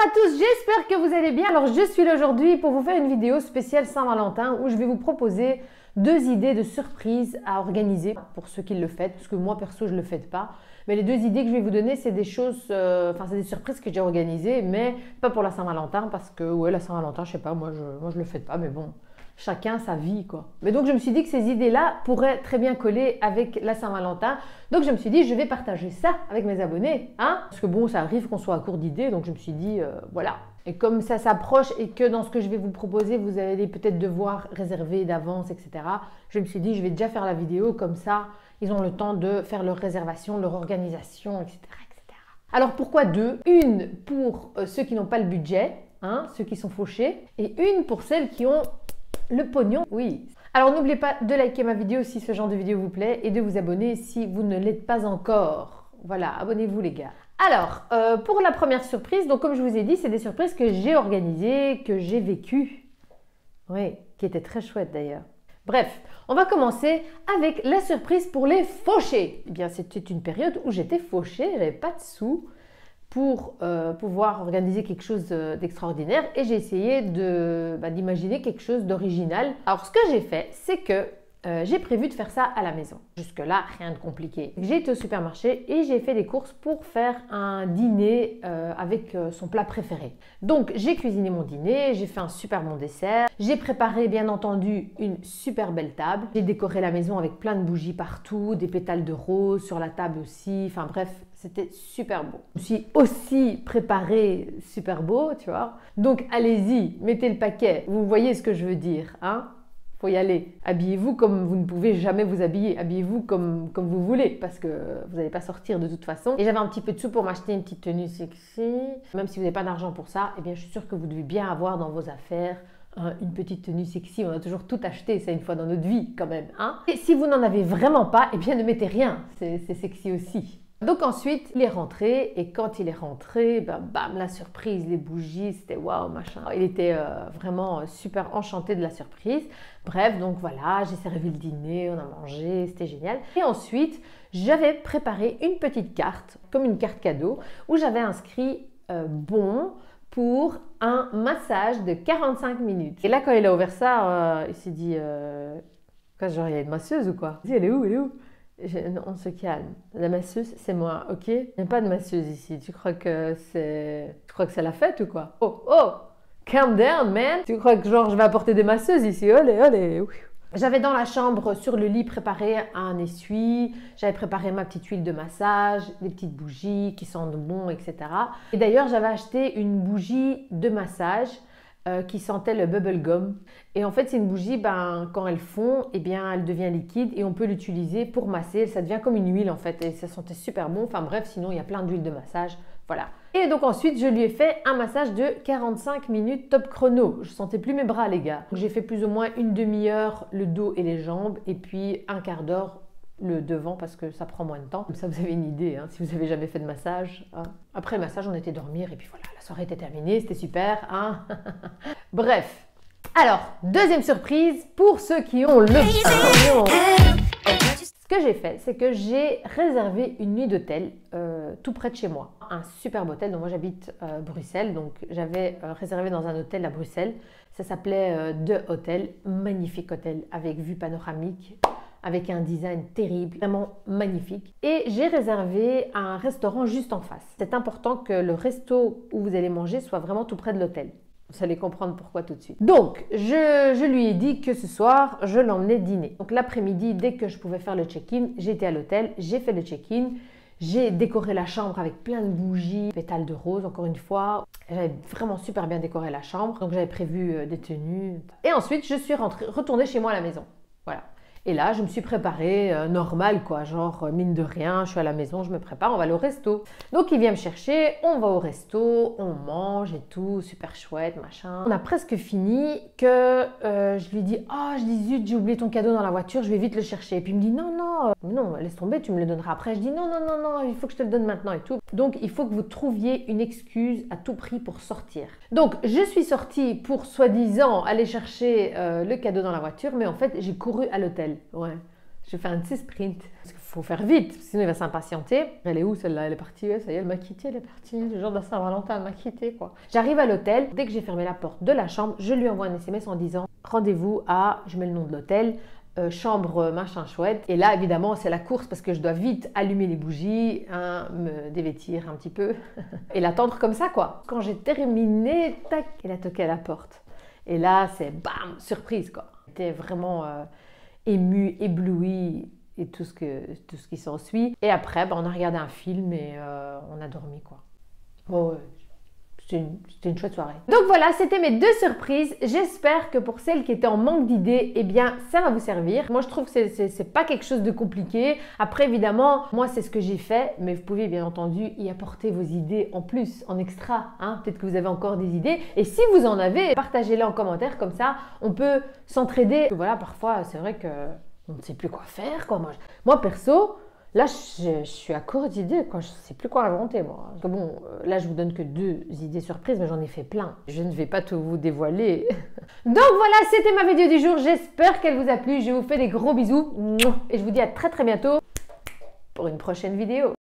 à tous, j'espère que vous allez bien. Alors je suis là aujourd'hui pour vous faire une vidéo spéciale Saint-Valentin où je vais vous proposer 2 idées de surprises à organiser pour ceux qui le fêtent, parce que moi perso je ne le fête pas. Mais les 2 idées que je vais vous donner, c'est des choses, c'est des surprises que j'ai organisées, mais pas pour la Saint-Valentin parce que ouais, la Saint-Valentin, je sais pas, moi je le fête pas, mais bon. Chacun sa vie, quoi. Mais donc, je me suis dit que ces idées-là pourraient très bien coller avec la Saint-Valentin. Donc, je me suis dit, je vais partager ça avec mes abonnés. Hein? Parce que bon, ça arrive qu'on soit à court d'idées. Donc, je me suis dit, voilà. Et comme ça s'approche et que dans ce que je vais vous proposer, vous allez peut-être devoir réserver d'avance, etc. Je me suis dit, je vais déjà faire la vidéo. Comme ça, ils ont le temps de faire leur réservation, leur organisation, etc. etc. Alors, pourquoi 2? Une pour ceux qui n'ont pas le budget, hein, ceux qui sont fauchés. Et une pour celles qui ont le pognon, oui. Alors n'oubliez pas de liker ma vidéo si ce genre de vidéo vous plaît et de vous abonner si vous ne l'êtes pas encore. Voilà, abonnez-vous les gars. Alors, pour la première surprise, donc comme je vous ai dit, c'est des surprises que j'ai organisées, que j'ai vécues. Oui, qui étaient très chouettes d'ailleurs. Bref, on va commencer avec la surprise pour les fauchés. Eh bien, c'était une période où j'étais fauchée, j'avais pas de sous pour pouvoir organiser quelque chose d'extraordinaire et j'ai essayé d'imaginer quelque chose d'original. Alors ce que j'ai fait, c'est que j'ai prévu de faire ça à la maison. Jusque-là, rien de compliqué. J'ai été au supermarché et j'ai fait des courses pour faire un dîner avec son plat préféré. Donc j'ai cuisiné mon dîner, j'ai fait un super bon dessert, j'ai préparé bien entendu une super belle table, j'ai décoré la maison avec plein de bougies partout, des pétales de rose sur la table aussi, enfin bref, c'était super beau. Je me suis aussi préparé super beau, tu vois. Donc allez-y, mettez le paquet, vous voyez ce que je veux dire, hein? Faut y aller. Habillez-vous comme vous ne pouvez jamais vous habiller. Habillez-vous comme vous voulez parce que vous n'allez pas sortir de toute façon. Et j'avais un petit peu de sous pour m'acheter une petite tenue sexy. Même si vous n'avez pas d'argent pour ça, eh bien, je suis sûre que vous devez bien avoir dans vos affaires une petite tenue sexy. On a toujours tout acheté, ça une fois dans notre vie quand même. Hein? Et si vous n'en avez vraiment pas, eh bien ne mettez rien. C'est sexy aussi. Donc ensuite, il est rentré et quand il est rentré, bam, la surprise, les bougies, c'était waouh, machin. Il était vraiment super enchanté de la surprise. Bref, donc voilà, j'ai servi le dîner, on a mangé, c'était génial. Et ensuite, j'avais préparé une petite carte, comme une carte cadeau, où j'avais inscrit bon pour un massage de 45 minutes. Et là, quand il a ouvert ça, il s'est dit, quoi, genre, il y a une masseuse ou quoi? Il dit, elle est où, elle est où? Non, on se calme. La masseuse, c'est moi, ok? Il n'y a pas de masseuse ici. Tu crois que c'est la fête ou quoi? Oh, oh! Calm down, man! Tu crois que genre je vais apporter des masseuses ici? Allez, allez! J'avais dans la chambre, sur le lit, préparé un essuie. J'avais préparé ma petite huile de massage, des petites bougies qui sentent bon, etc. Et d'ailleurs, j'avais acheté une bougie de massage qui sentait le bubble gum. Et en fait, c'est une bougie, quand elle fond, eh bien, elle devient liquide et on peut l'utiliser pour masser. Ça devient comme une huile en fait et ça sentait super bon. Enfin bref, sinon il y a plein d'huiles de massage. Voilà. Et donc ensuite, je lui ai fait un massage de 45 minutes top chrono. Je sentais plus mes bras les gars. J'ai fait plus ou moins une demi-heure le dos et les jambes et puis un quart d'heure le devant parce que ça prend moins de temps. Comme ça, vous avez une idée, hein, si vous avez jamais fait de massage. Hein. Après le massage, on était dormir et puis voilà, la soirée était terminée, c'était super. Hein. Bref. Alors, deuxième surprise pour ceux qui ont le pognon. Ce que j'ai fait, c'est que j'ai réservé une nuit d'hôtel tout près de chez moi. Un superbe hôtel, donc moi j'habite Bruxelles, donc j'avais réservé dans un hôtel à Bruxelles. Ça s'appelait The Hotel, magnifique hôtel avec vue panoramique, avec un design terrible, vraiment magnifique. Et j'ai réservé un restaurant juste en face. C'est important que le resto où vous allez manger soit vraiment tout près de l'hôtel. Vous allez comprendre pourquoi tout de suite. Donc, je lui ai dit que ce soir, je l'emmenais dîner. Donc l'après-midi, dès que je pouvais faire le check-in, j'étais à l'hôtel, j'ai fait le check-in. J'ai décoré la chambre avec plein de bougies, pétales de rose, encore une fois. J'avais vraiment super bien décoré la chambre. Donc j'avais prévu des tenues. Et ensuite, je suis retournée chez moi à la maison. Voilà. Et là, je me suis préparée normal, quoi. Genre, mine de rien, je suis à la maison, je me prépare, on va aller au resto. Donc, il vient me chercher, on va au resto, on mange et tout, super chouette, machin. On a presque fini que je lui dis « Oh, je dis zut, j'ai oublié ton cadeau dans la voiture, je vais vite le chercher. » Et puis, il me dit « Non, non, non, laisse tomber, tu me le donneras après. » Je dis « Non, non, non, non, il faut que je te le donne maintenant et tout. » Donc, il faut que vous trouviez une excuse à tout prix pour sortir. Donc, je suis sortie pour, soi-disant, aller chercher le cadeau dans la voiture, mais en fait, j'ai couru à l'hôtel. Ouais, j'ai fait un petit sprint. Parce qu'il faut faire vite, sinon il va s'impatienter. Elle est où celle-là? Elle est partie, ça y est, elle m'a quitté, elle est partie. Le jour de la Saint-Valentin, elle m'a quitté quoi. J'arrive à l'hôtel, dès que j'ai fermé la porte de la chambre, je lui envoie un SMS en disant rendez-vous à, je mets le nom de l'hôtel, chambre machin chouette. Et là évidemment c'est la course parce que je dois vite allumer les bougies, hein, me dévêtir un petit peu et l'attendre comme ça quoi. Quand j'ai terminé, tac, elle a toqué à la porte. Et là c'est bam, surprise quoi. J'étais vraiment émue, éblouie et tout ce qui s'ensuit. Et après, on a regardé un film et on a dormi quoi. Oh, ouais. C'était une chouette soirée. Donc voilà, c'était mes 2 surprises. J'espère que pour celles qui étaient en manque d'idées, eh bien, ça va vous servir. Moi, je trouve que c'est pas quelque chose de compliqué. Après, évidemment, moi, c'est ce que j'ai fait. Mais vous pouvez, bien entendu, y apporter vos idées en plus, en extra. Hein. Peut-être que vous avez encore des idées. Et si vous en avez, partagez-les en commentaire. Comme ça, on peut s'entraider. Voilà, parfois, c'est vrai que on ne sait plus quoi faire. Quoi. Moi, perso... Là, je suis à court d'idées, quoi. Je ne sais plus quoi inventer, moi. Parce que bon, là, je vous donne que 2 idées surprises, mais j'en ai fait plein. Je ne vais pas tout vous dévoiler. Donc voilà, c'était ma vidéo du jour. J'espère qu'elle vous a plu. Je vous fais des gros bisous. Et je vous dis à très bientôt pour une prochaine vidéo.